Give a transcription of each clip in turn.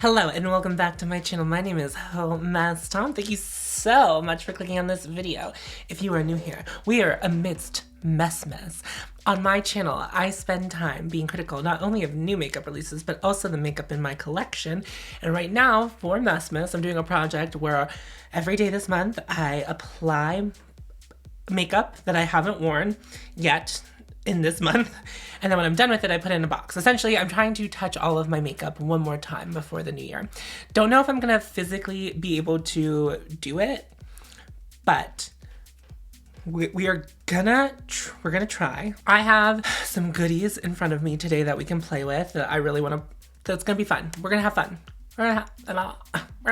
Hello and welcome back to my channel. My name is hautemesstom. Thank you so much for clicking on this video. If you are new here, we are amidst messmas. On my channel, I spend time being critical not only of new makeup releases, but also the makeup in my collection. And right now, for messmas, I'm doing a project where every day this month, I apply makeup that I haven't worn yet in this month, and then when I'm done with it, I put it in a box. Essentially, I'm trying to touch all of my makeup one more time before the new year. Don't know if I'm gonna physically be able to do it, but we're gonna try. I have some goodies in front of me today that we can play with that I really want to. That's gonna be fun. We're gonna have fun. We're gonna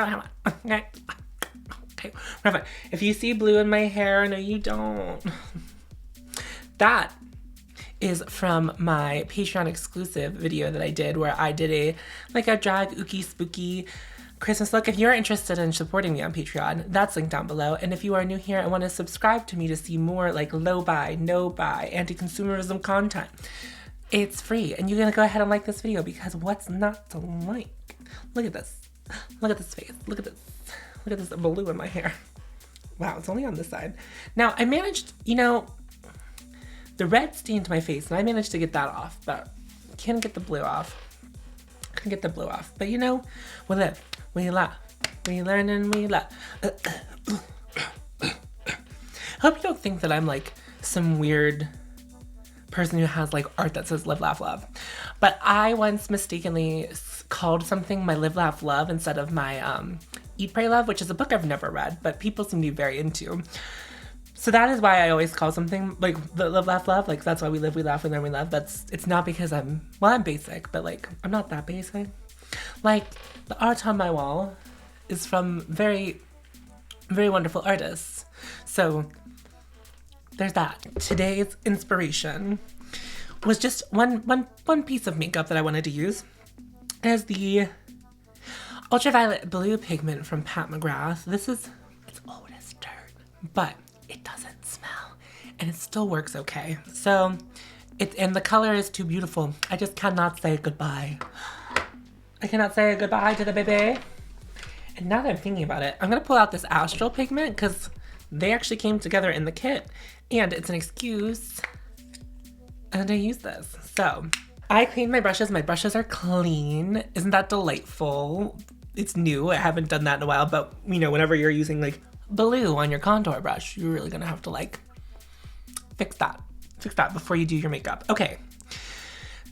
have fun. Okay. Okay. We're gonna have fun. If you see blue in my hair, no, you don't. That is from my Patreon exclusive video that I did where I did a drag ooky spooky Christmas look. If you're interested in supporting me on Patreon, that's linked down below. And if you are new here and want to subscribe to me to see more like low buy, no buy, anti-consumerism content, it's free. And you're gonna go ahead and like this video because what's not to like? Look at this. Look at this face. Look at this. Look at this blue in my hair. Wow, it's only on this side. Now I managed, the red stained my face, and I managed to get that off, but can't get the blue off. Couldn't get the blue off. But we live, we laugh, we learn, and we laugh. I hope you don't think that I'm like some weird person who has like art that says live, laugh, love. But I once mistakenly called something my live, laugh, love instead of my Eat, Pray, Love, which is a book I've never read, but people seem to be very into. So that is why I always call something like the live, laugh, love. Like that's why we live, we laugh, and then we love. It's not because I'm basic, but like I'm not that basic. Like the art on my wall is from very, very wonderful artists. So there's that. Today's inspiration was just one piece of makeup that I wanted to use as the Ultraviolet blue pigment from Mcgrath. This is its oldest turn, but it doesn't smell and it still works okay. So and the color is too beautiful. I just cannot say goodbye. I cannot say goodbye to the baby. And now that I'm thinking about it, I'm gonna pull out this Astral pigment because they actually came together in the kit and it's an excuse and I use this. So I cleaned my brushes. My brushes are clean. Isn't that delightful? It's new. I haven't done that in a while, but whenever you're using like blue on your contour brush, you're really gonna have to like fix that before you do your makeup. Okay,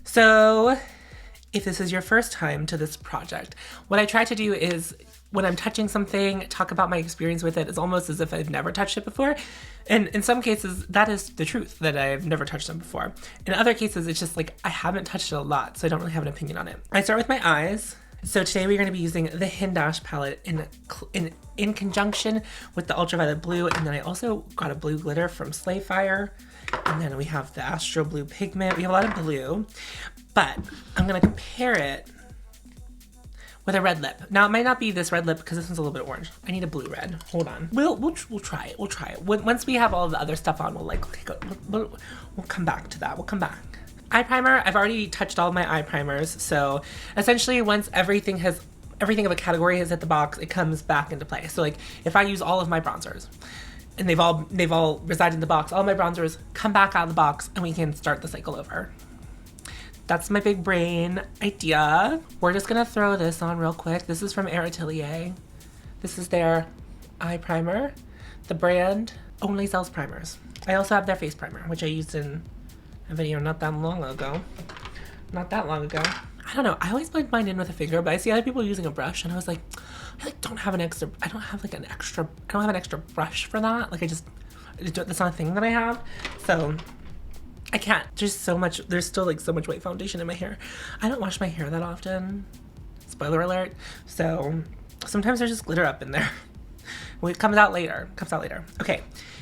so if this is your first time to this project, what I try to do is when I'm touching something, talk about my experience with it. It's almost as if I've never touched it before, and in some cases that is the truth, that I've never touched them before. In other cases it's just like I haven't touched it a lot, so I don't really have an opinion on it. I start with my eyes. So today we're going to be using the Hindash palette in conjunction with the Ultraviolet blue, and then I also got a blue glitter from Slayfire, and then we have the Astral blue pigment. We have a lot of blue, but I'm going to compare it with a red lip. Now it might not be this red lip because this one's a little bit orange. I need a blue red. Hold on. We'll try it. We'll try it. Once we have all the other stuff on, we'll come back to that. We'll come back. Eye primer, I've already touched all my eye primers, so essentially once everything of a category has hit the box, it comes back into play. So like if I use all of my bronzers and they've all resided in the box, all my bronzers come back out of the box and we can start the cycle over. That's my big brain idea. We're just gonna throw this on real quick. This is from Atelier. This is their eye primer. The brand only sells primers. I also have their face primer, which I used in a video not that long ago. I don't know. I always blend mine in with a finger, but I see other people using a brush, and I was like, I don't have an extra brush for that. Like that's not a thing that I have. So I can't. There's still like so much white foundation in my hair. I don't wash my hair that often. Spoiler alert. So sometimes there's just glitter up in there. Well, it comes out later. Okay.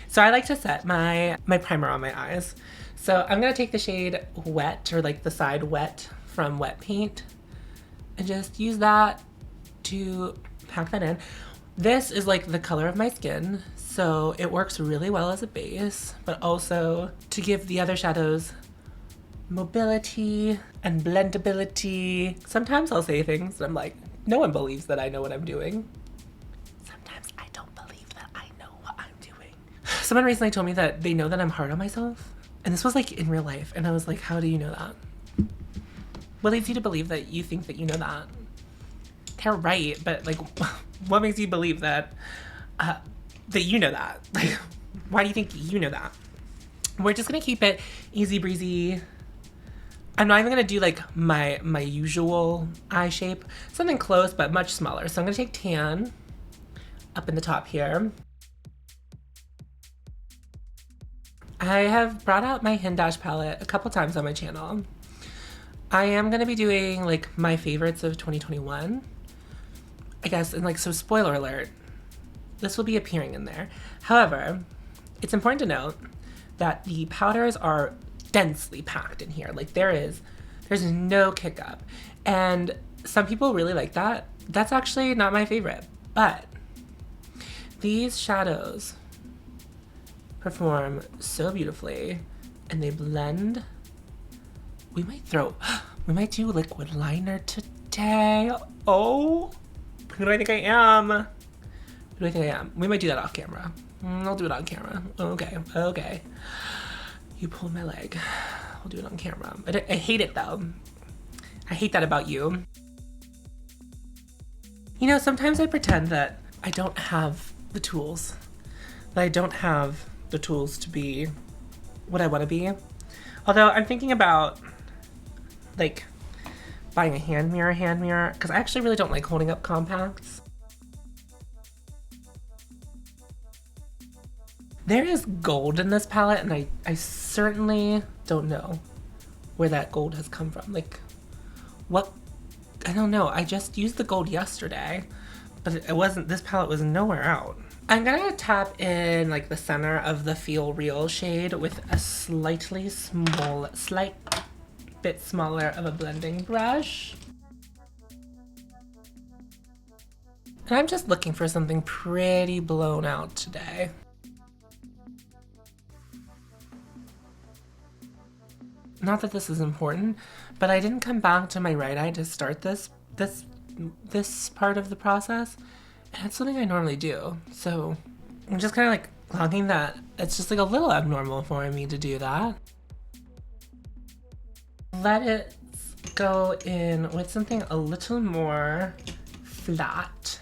So I like to set my primer on my eyes. So I'm gonna take the shade Wet, or like the side Wet from Wet Paint, and just use that to pack that in. This is like the color of my skin, so it works really well as a base, but also to give the other shadows mobility and blendability. Sometimes I'll say things and I'm like, No one believes that I know what I'm doing. Sometimes I don't believe that I know what I'm doing. Someone recently told me that they know that I'm hard on myself. And this was like in real life. And I was like, how do you know that? What leads you to believe that you think that you know that? They're right, but like, what makes you believe that that you know that? Like, why do you think you know that? We're just gonna keep it easy breezy. I'm not even gonna do like my usual eye shape. Something close, but much smaller. So I'm gonna take tan up in the top here. I have brought out my Hindash palette a couple times on my channel. I am gonna be doing like my favorites of 2021, I guess, and like, so spoiler alert, this will be appearing in there. However, it's important to note that the powders are densely packed in here. Like there's no kick up. And some people really like that. That's actually not my favorite, but these shadows perform so beautifully and they blend. We might do liquid liner today. Oh, who do I think I am? Who do I think I am? We might do that off camera. I'll do it on camera. Okay. You pulled my leg. I'll do it on camera. I hate it though. I hate that about you. You know, sometimes I pretend that I don't have the tools. That I don't have the tools to be what I want to be. Although I'm thinking about like buying a hand mirror, because I actually really don't like holding up compacts. There is gold in this palette, and I certainly don't know where that gold has come from. Like, what? I don't know. I just used the gold yesterday, but it wasn't, this palette was nowhere out. I'm gonna tap in like the center of the Feel Real shade with a slight bit smaller of a blending brush. And I'm just looking for something pretty blown out today. Not that this is important, but I didn't come back to my right eye to start this part of the process. And it's something I normally do. So I'm just kind of like clocking that it's just like a little abnormal for me to do that. Let it go in with something a little more flat.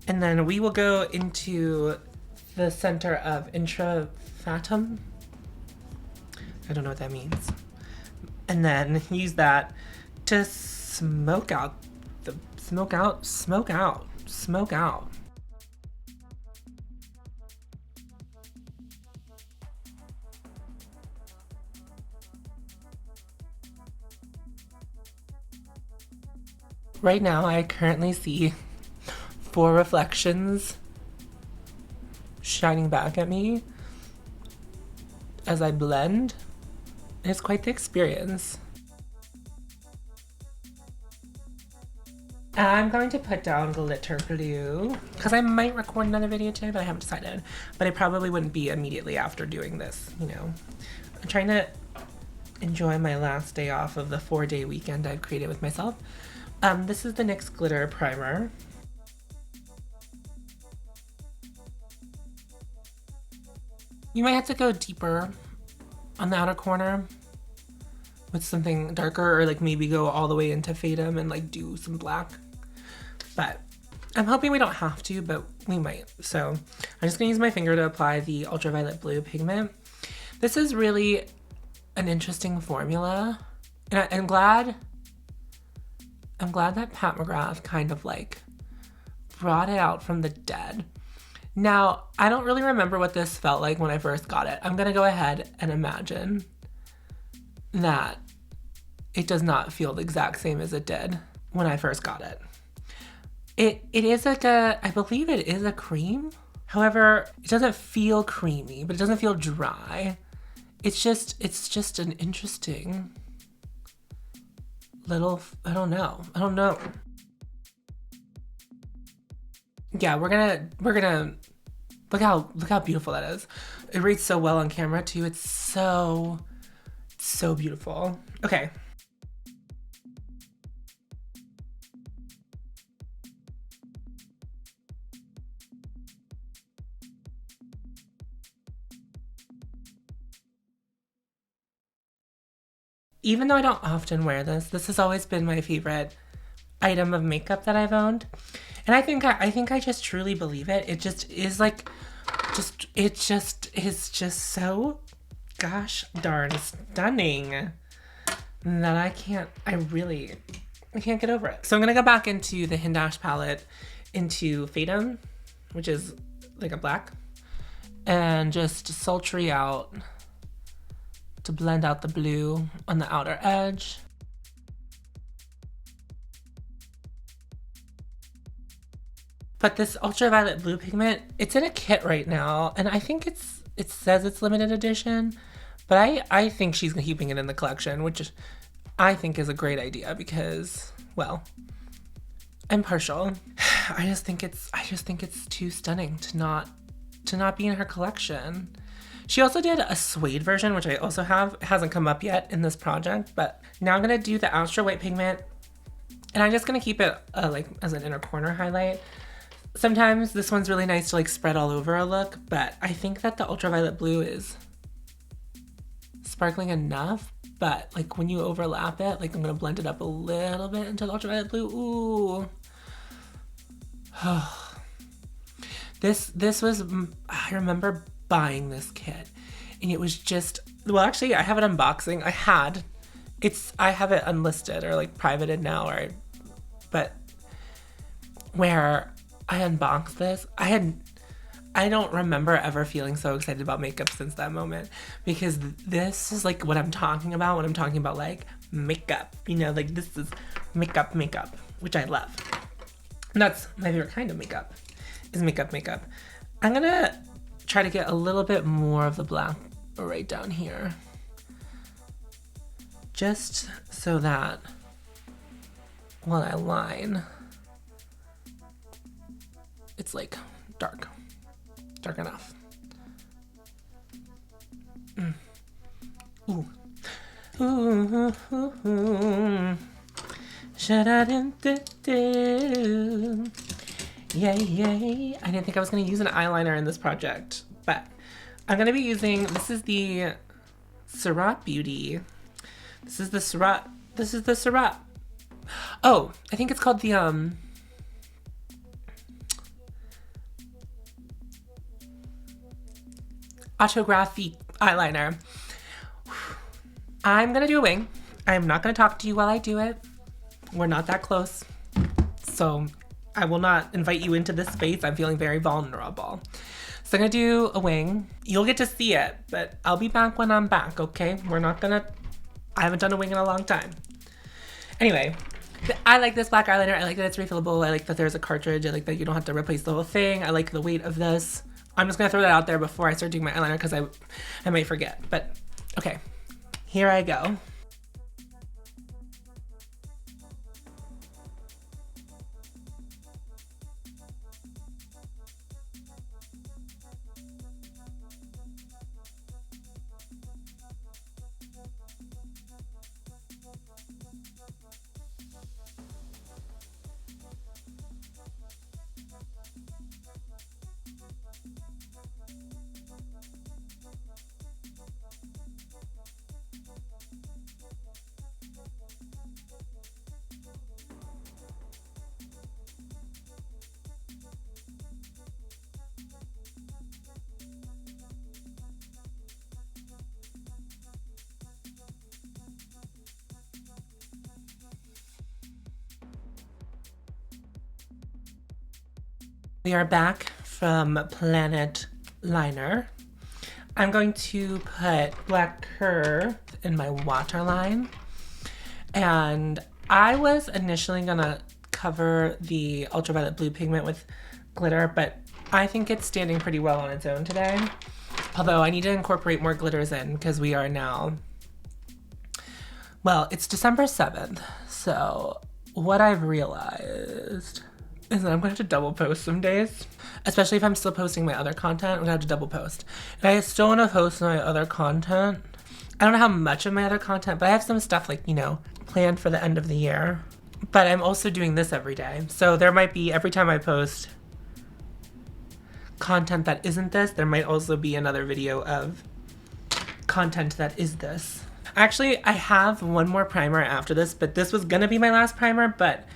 And then we will go into the center of intrafatum. I don't know what that means. And then use that to smoke out. Right now, I currently see 4 reflections shining back at me as I blend. It's quite the experience. I'm going to put down glitter glue because I might record another video today, but I haven't decided. But it probably wouldn't be immediately after doing this, you know. I'm trying to enjoy my last day off of the 4-day weekend I've created with myself. This is the NYX Glitter Primer. You might have to go deeper on the outer corner with something darker, or like maybe go all the way into Fatum and like do some black. But I'm hoping we don't have to, but we might. So I'm just gonna use my finger to apply the Ultraviolet Blue pigment. This is really an interesting formula. And I'm glad that Pat McGrath kind of like brought it out from the dead. Now, I don't really remember what this felt like when I first got it. I'm gonna go ahead and imagine that it does not feel the exact same as it did when I first got it. It is like I believe it is a cream. However, it doesn't feel creamy, but it doesn't feel dry. It's just an interesting little, I don't know. Yeah, we're gonna look how beautiful that is. It reads so well on camera too. It's so beautiful. Okay. even though I don't often wear this, this has always been my favorite item of makeup that I've owned. And I think I just truly believe it. It just is like, it just is just so gosh darn stunning that I can't get over it. So I'm gonna go back into the Hindash palette, into Fatum, which is like a black, and just sultry out to blend out the blue on the outer edge. But this ultraviolet blue pigment, it's in a kit right now, and I think it says it's limited edition, but I think she's keeping it in the collection, which I think is a great idea because, well, I'm partial. I just think it's too stunning to not be in her collection. She also did a suede version, which I also have. It hasn't come up yet in this project, but now I'm gonna do the Astro White pigment, and I'm just gonna keep it like as an inner corner highlight. Sometimes this one's really nice to like spread all over a look, but I think that the ultraviolet blue is sparkling enough, but like when you overlap it, like I'm gonna blend it up a little bit into the ultraviolet blue. Ooh. This was, I remember buying this kit and it was just, well, actually I have it unboxing. I have it unlisted or like privated now, but where I unboxed this, I don't remember ever feeling so excited about makeup since that moment, because this is like what I'm talking about when I'm talking about like makeup, you know, like this is makeup, which I love. And that's my favorite kind of makeup, is makeup. I'm gonna try to get a little bit more of the black right down here, just so that when I line, it's like dark enough. Ooh. Ooh, ooh, ooh. Yay. I didn't think I was going to use an eyeliner in this project, but I'm going to be using, this is the Surratt Beauty. This is the Surratt. Oh, I think it's called the, Autography eyeliner. I'm gonna do a wing. I'm not gonna talk to you while I do it. We're not that close. So I will not invite you into this space. I'm feeling very vulnerable. So I'm gonna do a wing. You'll get to see it, but I'll be back when I'm back, okay? I haven't done a wing in a long time. Anyway, I like this black eyeliner. I like that it's refillable. I like that there's a cartridge. I like that you don't have to replace the whole thing. I like the weight of this. I'm just gonna throw that out there before I start doing my eyeliner because I might forget, but okay, here I go. We are back from Planet Liner. I'm going to put Blacquer in my waterline. And I was initially gonna cover the ultraviolet blue pigment with glitter, but I think it's standing pretty well on its own today. Although I need to incorporate more glitters in because we are now, well, it's December 7th. So what I've realized is that I'm gonna have to double post some days, especially if I'm still posting my other content. I'm gonna have to double post. And I still wanna post my other content. I don't know how much of my other content, but I have some stuff like, you know, planned for the end of the year. But I'm also doing this every day. So there might be, every time I post content that isn't this, there might also be another video of content that is this. Actually, I have one more primer after this, but this was gonna be my last primer, but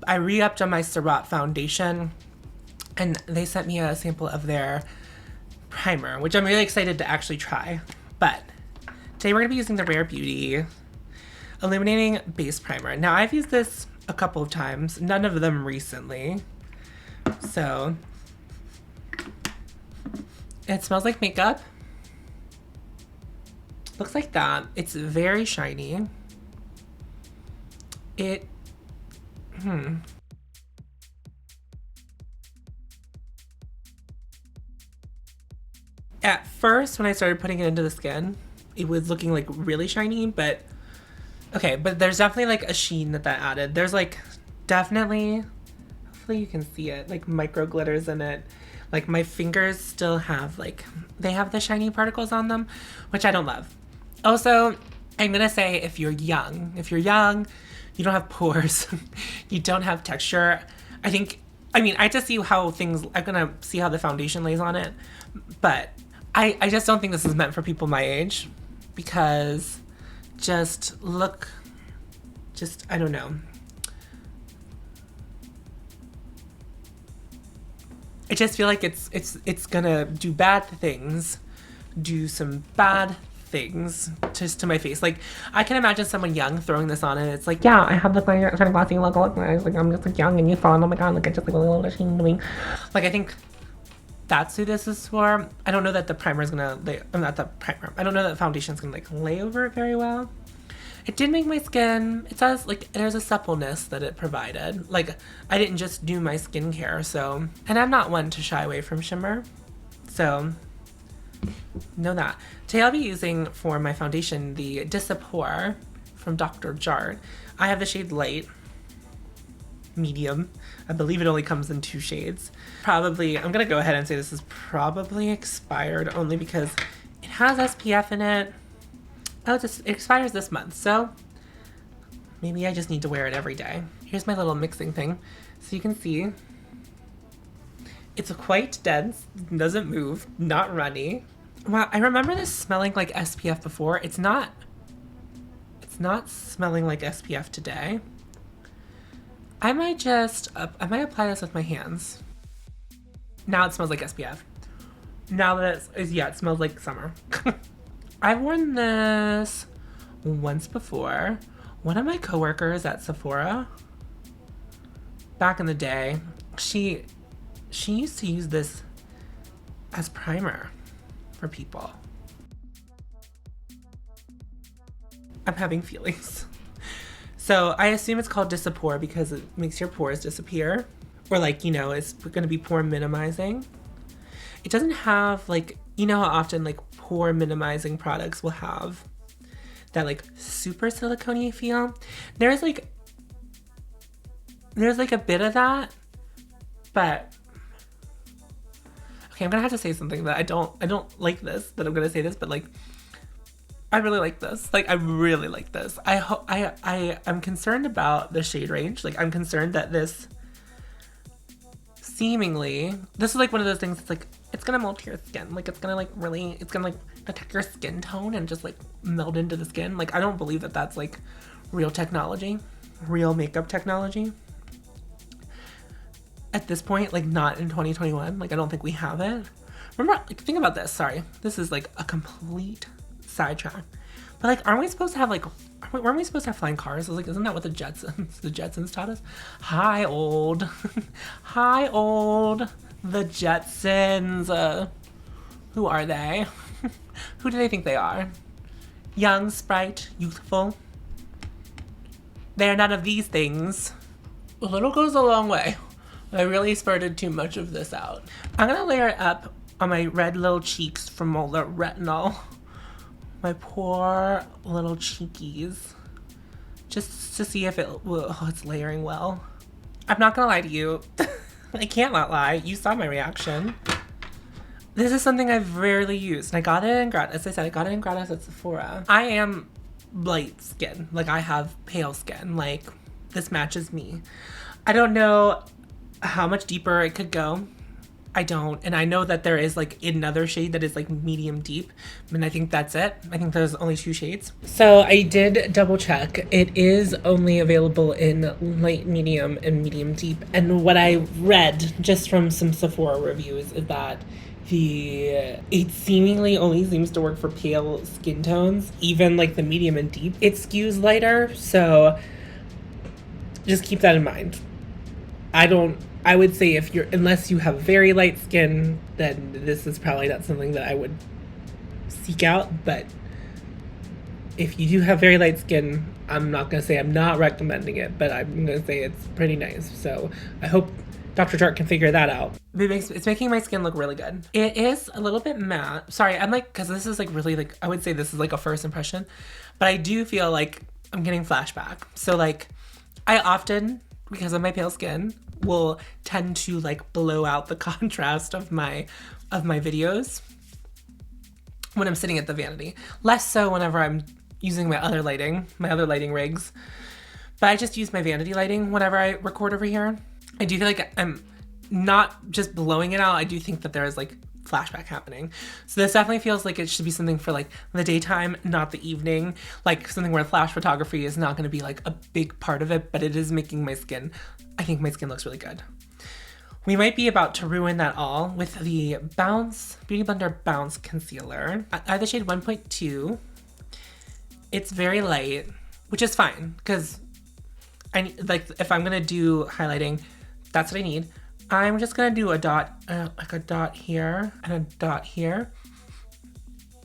I re-upped on my Surratt foundation, and they sent me a sample of their primer, which I'm really excited to actually try. But today we're gonna be using the Rare Beauty Illuminating Base Primer. Now, I've used this a couple of times, none of them recently. So, it smells like makeup. Looks like that. It's very shiny. At first, when I started putting it into the skin, it was looking like really shiny, but okay, but there's definitely like a sheen that added. There's like definitely, hopefully you can see it, like micro glitters in it. Like my fingers still have like, they have the shiny particles on them, which I don't love. Also, I'm gonna say if you're young, you don't have pores, you don't have texture. I mean, I just see how things, I'm gonna see how the foundation lays on it, but I just don't think this is meant for people my age, because I don't know. I just feel like it's gonna do bad things, do some bad things just to my face. Like, I can imagine someone young throwing this on, and it's like, yeah, I have this kind of glossy look, like I'm just like young and youthful, and oh my god, like it's just like a little sheen to me. Like, I think that's who this is for. I don't know that the primer is gonna lay, not the primer, I don't know that the foundation is gonna like lay over it very well. It did make my skin, it says like there's a suppleness that it provided. Like, I didn't just do my skincare, so, and I'm not one to shy away from shimmer, so know that. Today I'll be using for my foundation the Disappour from Dr. Jart. I have the shade Light, Medium. I believe it only comes in 2 shades. Probably, I'm gonna go ahead and say this is probably expired, only because it has SPF in it. Oh, it expires this month, so maybe I just need to wear it every day. Here's my little mixing thing. So you can see it's quite dense, doesn't move, not runny. Wow, I remember this smelling like SPF before. It's not smelling like SPF today. I might apply this with my hands. Now it smells like SPF. Now that it smells like summer. I've worn this once before. One of my coworkers at Sephora, back in the day, she used to use this as primer for people. I'm having feelings. So I assume it's called Disappour because it makes your pores disappear. Or like, you know, it's gonna be pore minimizing. It doesn't have like, you know how often like pore minimizing products will have that like super silicone-y feel? There's like a bit of that, but okay, I'm gonna have to say something that I don't like this, that I'm gonna say this, but like, I really like this. Like, I really like this. I'm concerned about the shade range. Like, I'm concerned that this is like one of those things that's like, it's gonna melt to your skin. Like, it's gonna like detect your skin tone and just like meld into the skin. Like, I don't believe that that's like real technology, real makeup technology. At this point, like not in 2021, like I don't think we have it. Remember, like, think about this, sorry. This is like a complete sidetrack. But like, weren't we supposed to have flying cars? I was like, isn't that what the Jetsons taught us? Hi, old. Hi, old. The Jetsons. Who are they? Who do they think they are? Young, sprite, youthful. They are none of these things. A little goes a long way. I really spurted too much of this out. I'm gonna layer it up on my red little cheeks from all the retinol. My poor little cheekies. Just to see if it's layering well. I'm not gonna lie to you. I can't not lie. You saw my reaction. This is something I've rarely used. And I got it in gratis. As I said, I got it in gratis at Sephora. I am light skin. Like, I have pale skin. Like, this matches me. I don't know how much deeper it could go. I don't. And I know that there is like another shade that is like medium deep, and I think that's it. I think there's only 2 shades. So I did double check. It is only available in light medium and medium deep. And what I read just from some Sephora reviews is that it seemingly only seems to work for pale skin tones, even like the medium and deep. It skews lighter, so just keep that in mind. I would say unless you have very light skin, then this is probably not something that I would seek out. But if you do have very light skin, I'm not going to say I'm not recommending it, but I'm going to say it's pretty nice. So I hope Dr. Tarte can figure that out. It's making my skin look really good. It is a little bit matte. Sorry, I'm like, because this is like really like, I would say this is like a first impression, but I do feel like I'm getting flashback. So like, I often, because of my pale skin, will tend to like blow out the contrast of my videos when I'm sitting at the vanity. Less so whenever I'm using my other lighting rigs. But I just use my vanity lighting whenever I record over here. I do feel like I'm not just blowing it out. I do think that there is like flashback happening. So this definitely feels like it should be something for like the daytime, not the evening. Like something where flash photography is not going to be like a big part of it, but it is making my skin, I think my skin looks really good. We might be about to ruin that all with the Beauty Blender Bounce Concealer. I have the shade 1.2. It's very light, which is fine because I like if I'm going to do highlighting, that's what I need. I'm just gonna do a dot, like a dot here and a dot here.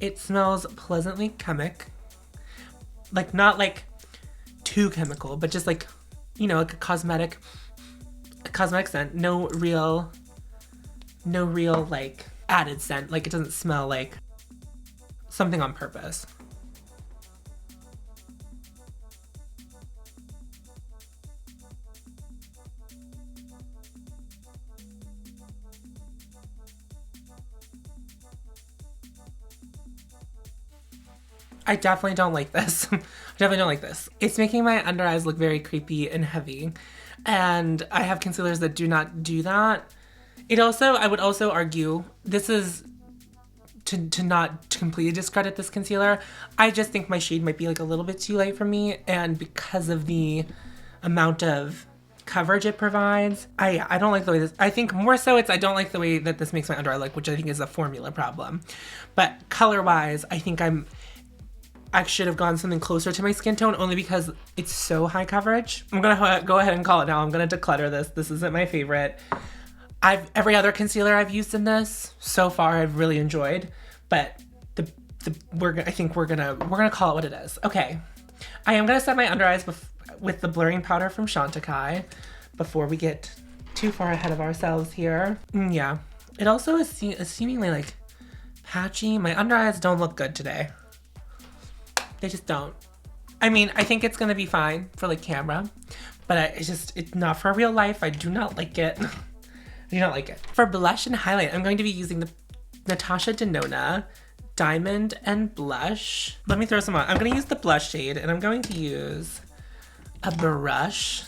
It smells pleasantly chemic. Like not like too chemical, but just like, you know, like a cosmetic scent. No real like added scent. Like it doesn't smell like something on purpose. I definitely don't like this. I definitely don't like this. It's making my under eyes look very creepy and heavy. And I have concealers that do not do that. I would also argue, this is to not completely discredit this concealer. I just think my shade might be like a little bit too light for me. And because of the amount of coverage it provides, I don't like the way this, I think more so I don't like the way that this makes my under eye look, which I think is a formula problem. But color wise, I think I should have gone something closer to my skin tone only because it's so high coverage. I'm gonna go ahead and call it now. I'm gonna declutter this. This isn't my favorite. Every other concealer I've used in this so far I've really enjoyed, but I think we're gonna call it what it is. Okay, I am gonna set my under eyes with the blurring powder from Chantecaille before we get too far ahead of ourselves here. Yeah, it also is seemingly like patchy. My under eyes don't look good today. They just don't. I mean, I think it's gonna be fine for like camera, but it's not for real life. I do not like it. I do not like it. For blush and highlight, I'm going to be using the Natasha Denona Diamond and Blush. Let me throw some on. I'm gonna use the blush shade and I'm going to use a brush.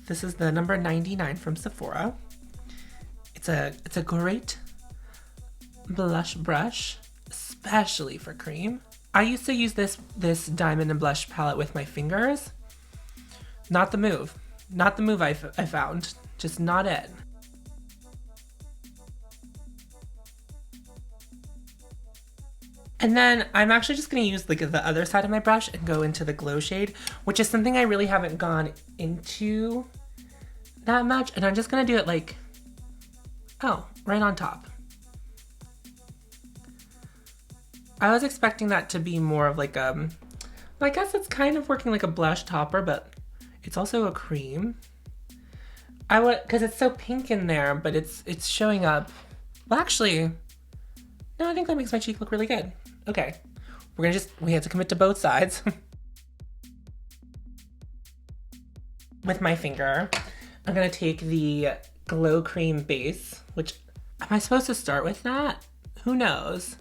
This is the number 99 from Sephora. It's a great blush brush, especially for cream. I used to use this diamond and blush palette with my fingers. Not the move. Not the move I found. Just not it. And then I'm actually just gonna use like the other side of my brush and go into the glow shade, which is something I really haven't gone into that much. And I'm just gonna do it like, right on top. I was expecting that to be more of like I guess it's kind of working like a blush topper, but it's also a cream. Because it's so pink in there, but it's showing up. Well, actually, no, I think that makes my cheek look really good. Okay, we have to commit to both sides. With my finger, I'm gonna take the Glow Cream base, which, am I supposed to start with that? Who knows?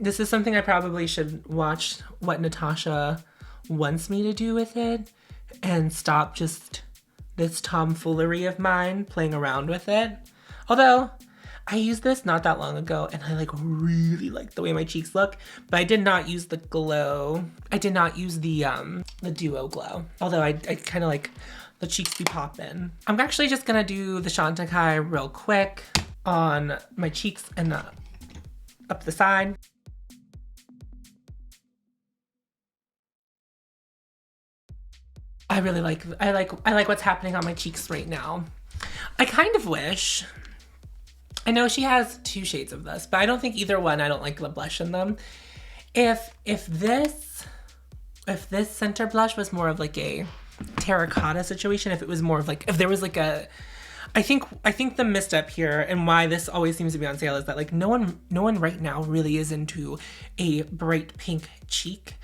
This is something I probably should watch what Natasha wants me to do with it and stop just this tomfoolery of mine playing around with it. Although, I used this not that long ago and I like really like the way my cheeks look, but I did not use the glow. I did not use the Duo Glow. Although I kind of like the cheeks be poppin'. I'm actually just gonna do the Chantecaille real quick on my cheeks and up the side. I like what's happening on my cheeks right now. I kind of wish, I know she has 2 shades of this, but I don't think either one, I don't like the blush in them. If this center blush was more of like a terracotta situation, if it was more of like, if there was like a, I think the misstep here and why this always seems to be on sale is that like no one right now really is into a bright pink cheek.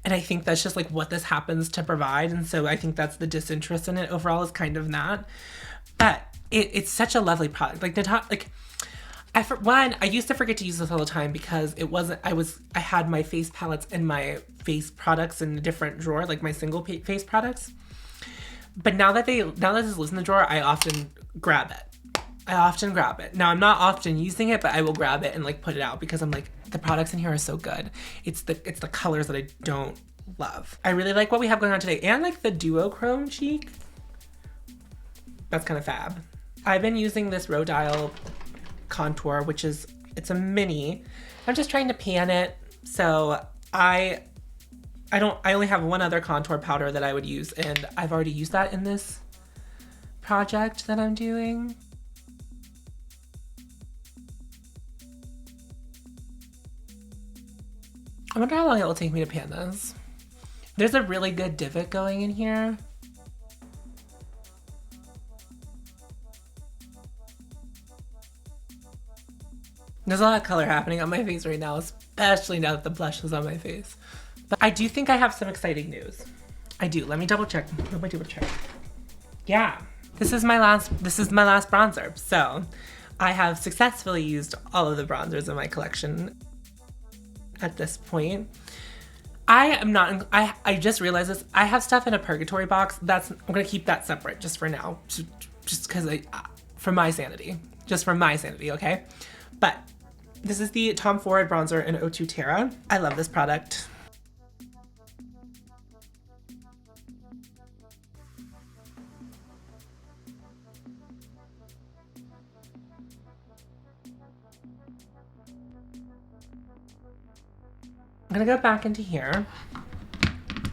And I think that's just like what this happens to provide. And so I think that's the disinterest in it overall is kind of that. But it's such a lovely product. Like I used to forget to use this all the time because it wasn't, I had my face palettes and my face products in a different drawer, like my single face products. But now that this lives in the drawer, I often grab it. Now I'm not often using it, but I will grab it and like put it out because I'm like, the products in here are so good. It's the colors that I don't love. I really like what we have going on today and like the duochrome cheek. That's kind of fab. I've been using this Rodial contour, which is, it's a mini. I'm just trying to pan it. So I only have one other contour powder that I would use and I've already used that in this project that I'm doing. I wonder how long it will take me to pan this. There's a really good divot going in here. There's a lot of color happening on my face right now, especially now that the blush is on my face. But I do think I have some exciting news. I do. Let me double check. Yeah. This is my last bronzer. So I have successfully used all of the bronzers in my collection at this point. I just realized this. I have stuff in a purgatory box. I'm gonna keep that separate just for now. Just because for my sanity. Just for my sanity, okay? But this is the Tom Ford bronzer in O2 Terra. I love this product. I'm gonna go back into here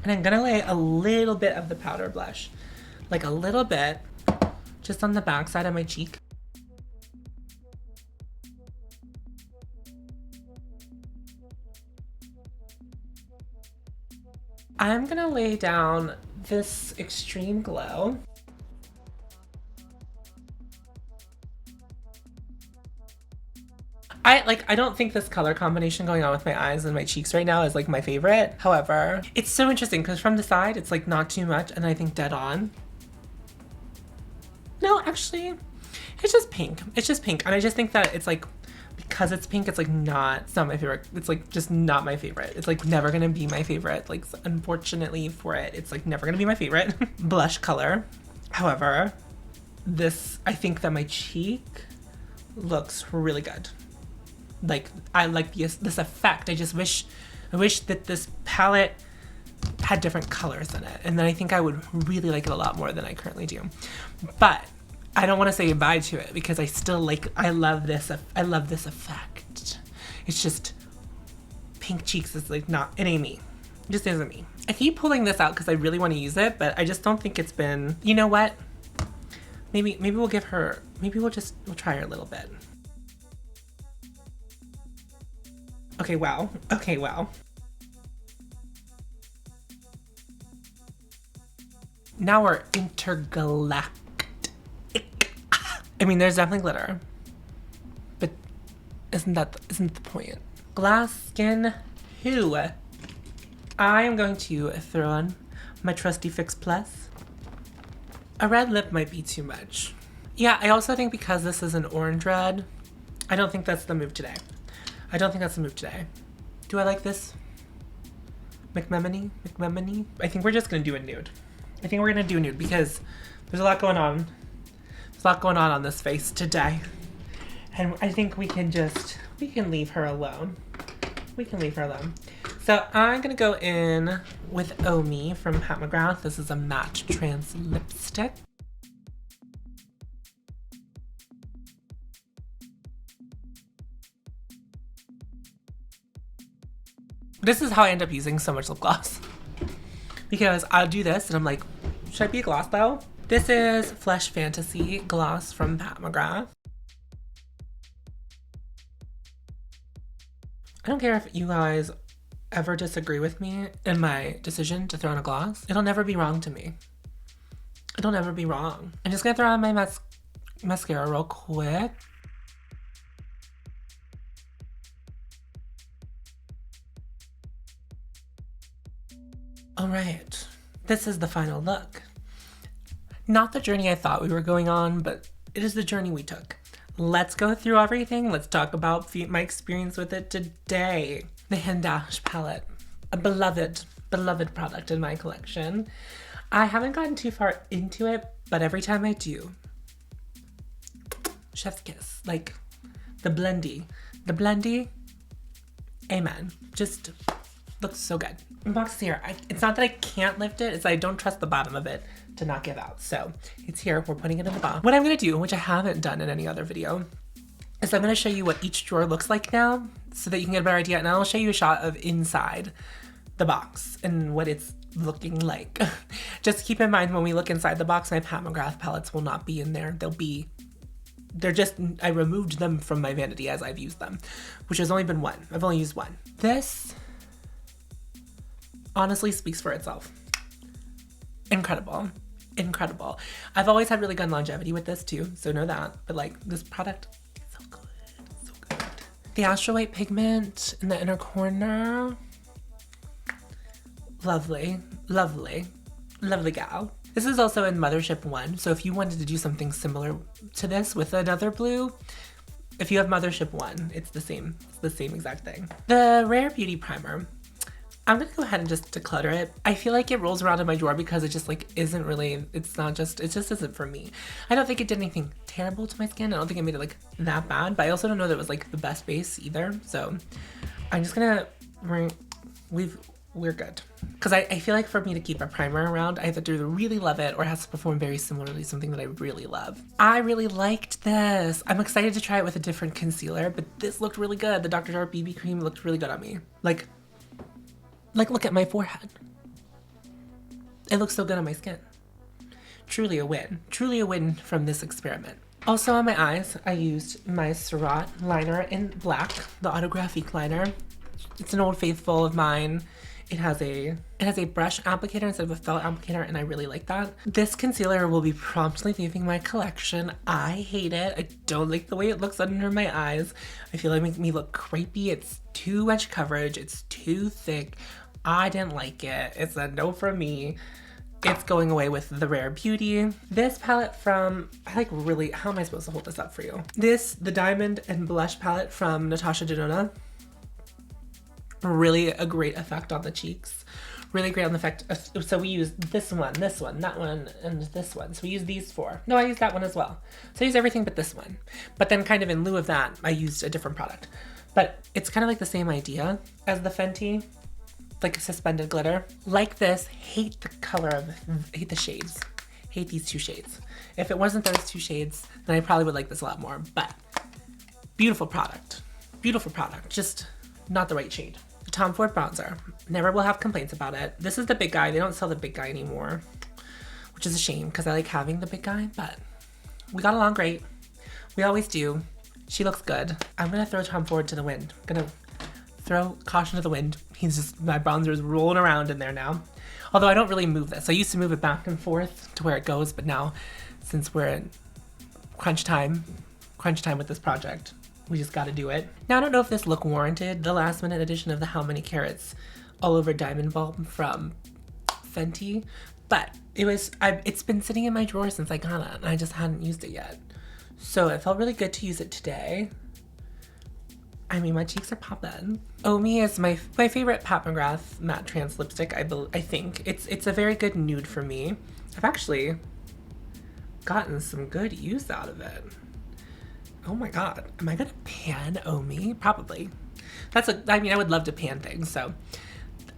and I'm gonna lay a little bit of the powder blush, like a little bit, just on the back side of my cheek. I'm gonna lay down this Extreme Glow. I don't think this color combination going on with my eyes and my cheeks right now is like my favorite. However, it's so interesting because from the side, it's like not too much and I think dead on. No, actually, it's just pink. It's just pink. And I just think that it's like, because it's pink, it's like it's not my favorite. It's like just not my favorite. It's like never gonna be my favorite. Like unfortunately for it, it's like never gonna be my favorite blush color. However, I think that my cheek looks really good. Like I like this effect. I wish that this palette had different colors in it. And then I think I would really like it a lot more than I currently do. But I don't want to say goodbye to it because I love this effect. It's just pink cheeks is like it ain't me. It just isn't me. I keep pulling this out because I really want to use it, but I just don't think it's been, you know what? Maybe we'll try her a little bit. Okay, wow. Now we're intergalactic. I mean, there's definitely glitter, but isn't the point? Glass Skin Who? I am going to throw on my trusty Fix Plus. A red lip might be too much. Yeah, I also think because this is an orange red, I don't think that's the move today. Do I like this? McMemony? I think we're just gonna do a nude. Because there's a lot going on. There's a lot going on this face today. And I think we can leave her alone. We can leave her alone. So I'm gonna go in with Omi from Mcgrath. This is a matte trans lipstick. This is how I end up using so much lip gloss. Because I'll do this and I'm like, should I be a gloss though? This is Flesh Fantasy gloss from Mcgrath. I don't care if you guys ever disagree with me in my decision to throw on a gloss. It'll never be wrong to me. It'll never be wrong. I'm just gonna throw on my mascara real quick. All right, this is the final look. Not the journey I thought we were going on, but it is the journey we took. Let's go through everything. Let's talk about my experience with it today. The Hindash palette, a beloved product in my collection. I haven't gotten too far into it, but every time I do, chef's kiss, like the blendy, amen. Just looks so good. The box is here. It's not that I can't lift it, it's that I don't trust the bottom of it to not give out. So it's here, we're putting it in the box. What I'm gonna do, which I haven't done in any other video, is I'm gonna show you what each drawer looks like now so that you can get a better idea, and I'll show you a shot of inside the box and what it's looking like. Just keep in mind when we look inside the box, my Mcgrath palettes will not be in there. I removed them from my vanity as I've used them, which has only been one. I've only used one. This honestly speaks for itself. Incredible. I've always had really good longevity with this too, so know that. But like, this product is so good. The Astro White pigment in the inner corner. Lovely gal. This is also in Mothership 1, so if you wanted to do something similar to this with another blue, if you have Mothership 1, it's the same exact thing. The Rare Beauty Primer. I'm gonna go ahead and just declutter it. I feel like it rolls around in my drawer because it just like isn't really, it just isn't for me. I don't think it did anything terrible to my skin. I don't think it made it like that bad, but I also don't know that it was like the best base either. So I'm just gonna, we're good. Because I feel like for me to keep a primer around, I have to either really love it or it has to perform very similarly to something that I really love. I really liked this. I'm excited to try it with a different concealer, but this looked really good. The Dr. Jart BB cream looked really good on me. Like look at my forehead. It looks so good on my skin. Truly a win from this experiment. Also on my eyes, I used my Surratt liner in black, the Autographique liner. It's an old faithful of mine. It has a brush applicator instead of a felt applicator, and I really like that. This concealer will be promptly leaving my collection. I hate it. I don't like the way it looks under my eyes. I feel like it makes me look crepey. It's too much coverage. It's too thick. I didn't like it. It's a no from me. It's going away with the Rare Beauty. This palette from, how am I supposed to hold this up for you? The Diamond and Blush palette from Natasha Denona. Really a great effect on the cheeks. Really great on the effect. So we use this one, that one, and this one. So we use these four. No, I used that one as well. So I used everything but this one. But then kind of in lieu of that, I used a different product. But it's kind of like the same idea as the Fenty. Like a suspended glitter. Like this, hate the shades. Hate these two shades. If it wasn't those two shades, then I probably would like this a lot more, but beautiful product. Just not the right shade. The Tom Ford bronzer. Never will have complaints about it. This is the big guy. They don't sell the big guy anymore, which is a shame because I like having the big guy, but we got along great. We always do. She looks good. I'm gonna throw Tom Ford to the wind. I'm gonna throw caution to the wind. My bronzer is rolling around in there now. Although I don't really move this. I used to move it back and forth to where it goes, but now since we're in crunch time with this project, we just gotta do it. Now I don't know if this look warranted the last minute edition of the How Many Carats All Over Diamond Bulb from Fenty, but it's been sitting in my drawer since I got it and I just hadn't used it yet. So it felt really good to use it today. I mean, my cheeks are popping. Omi is my favorite Mcgrath matte trans lipstick, I think. It's a very good nude for me. I've actually gotten some good use out of it. Oh my god. Am I gonna pan Omi? Probably. I mean, I would love to pan things, so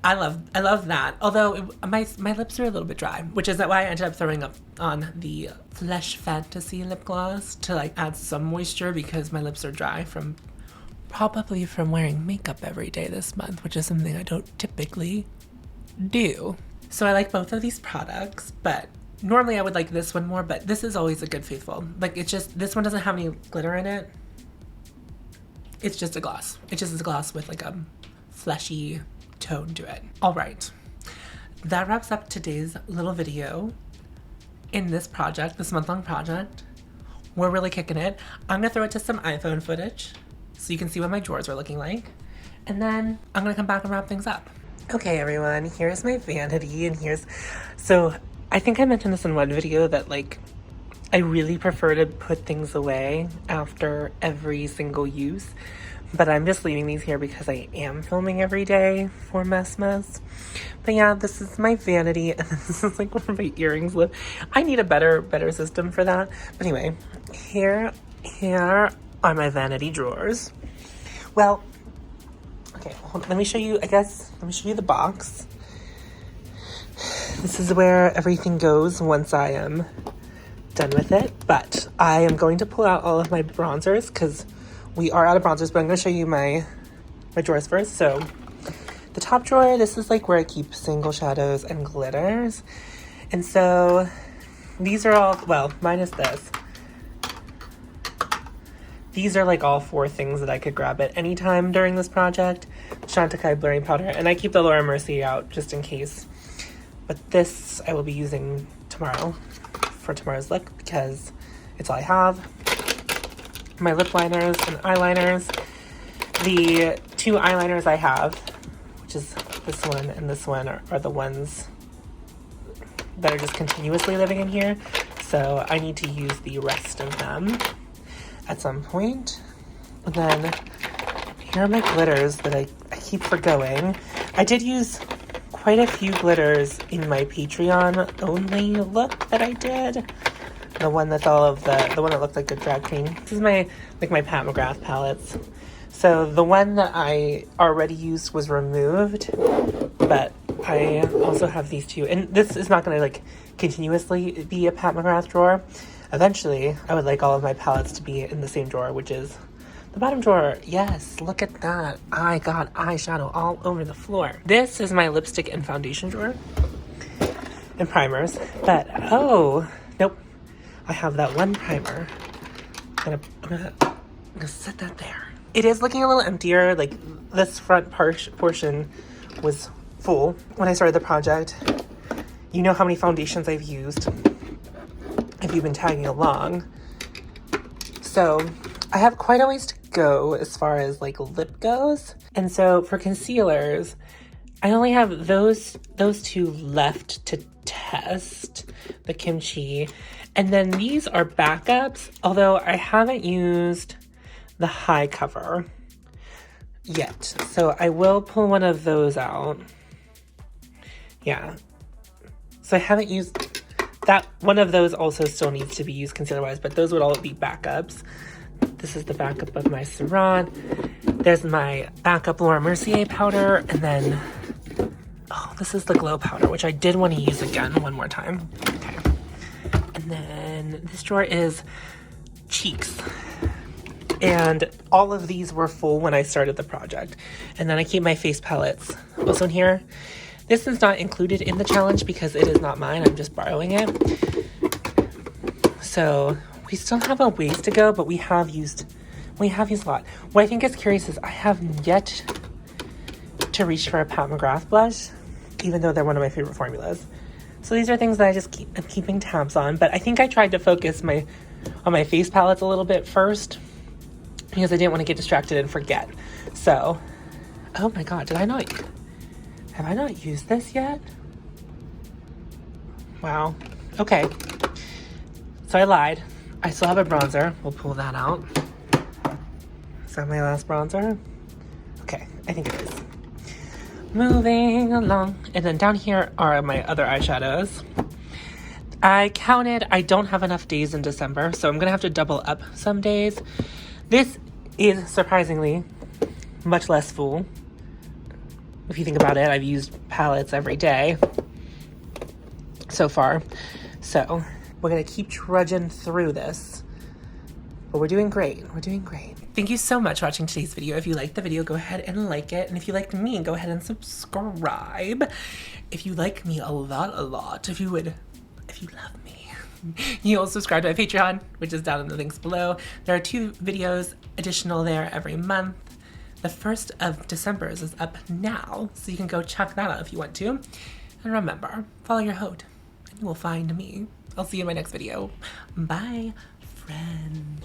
I love that. Although my lips are a little bit dry, which is why I ended up throwing up on the Flesh Fantasy lip gloss to like add some moisture, because my lips are dry probably from wearing makeup every day this month, which is something I don't typically do. So I like both of these products, but normally I would like this one more, but this is always a good faithful. Like, it's just, this one doesn't have any glitter in it. It's just a gloss. It just is a gloss with like a fleshy tone to it. All right, that wraps up today's little video in this project, this month-long project. We're really kicking it. I'm gonna throw it to some iPhone footage so you can see what my drawers are looking like, and then I'm gonna come back and wrap things up. Okay, everyone, here's my vanity, and so I think I mentioned this in one video that like I really prefer to put things away after every single use, but I'm just leaving these here because I am filming every day for messmas. But yeah, this is my vanity, and this is like where my earrings live. I need a better system for that. But anyway, here are my vanity drawers. Well, okay, let me show you the box. This is where everything goes once I am done with it, but I am going to pull out all of my bronzers because we are out of bronzers, but I'm going to show you my drawers first. So the top drawer, this is like where I keep single shadows and glitters, and so these are all, well, minus this, these are like all 4 things that I could grab at any time during this project. Chantecaille blurring powder, and I keep the Laura Mercier out just in case, but this I will be using tomorrow for tomorrow's look because it's all I have. My lip liners and eyeliners. The 2 eyeliners I have, which is this one and this one, are the ones that are just continuously living in here, so I need to use the rest of them at some point. And then here are my glitters that I keep forgoing. I did use quite a few glitters in my Patreon only look that I did. The one that's all of the one that looked like a drag queen. This is my Pat Mcgrath palettes. So the one that I already used was removed, but I also have these 2. And this is not gonna like continuously be a Pat Mcgrath drawer. Eventually, I would like all of my palettes to be in the same drawer, which is the bottom drawer. Yes, look at that. I got eyeshadow all over the floor. This is my lipstick and foundation drawer and primers, but oh, nope. I have that one primer. I'm gonna set that there. It is looking a little emptier. Like, this front portion was full when I started the project. You know how many foundations I've used if you've been tagging along. So I have quite a ways to go as far as like lip goes. And so for concealers, I only have those 2 left to test, the kimchi. And then these are backups, although I haven't used the high cover yet. So I will pull one of those out. Yeah. So I haven't used that. One of those also still needs to be used concealer-wise, but those would all be backups. This is the backup of my Saran. There's my backup Laura Mercier powder, and then, oh, this is the glow powder, which I did want to use again one more time. Okay. And then this drawer is cheeks. And all of these were full when I started the project. And then I keep my face palettes also in here. This is not included in the challenge because it is not mine. I'm just borrowing it. So we still have a ways to go, but we have used a lot. What I think is curious is I have yet to reach for a Pat Mcgrath blush, even though they're one of my favorite formulas. So these are things that I'm keeping tabs on, but I think I tried to focus on my face palettes a little bit first because I didn't want to get distracted and forget. So, oh my god, have I not used this yet? Wow. Okay. So I lied. I still have a bronzer. We'll pull that out. Is that my last bronzer? Okay, I think it is. Moving along. And then down here are my other eyeshadows. I counted, I don't have enough days in December, so I'm gonna have to double up some days. This is surprisingly much less full. If you think about it, I've used palettes every day so far. So we're gonna keep trudging through this. But we're doing great. We're doing great. Thank you so much for watching today's video. If you liked the video, go ahead and like it. And if you liked me, go ahead and subscribe. If you like me a lot, if you love me, you'll subscribe to my Patreon, which is down in the links below. There are 2 videos additional there every month. The 1st of December is up now, so you can go check that out if you want to. And remember, follow your haute, and you will find me. I'll see you in my next video. Bye, friends.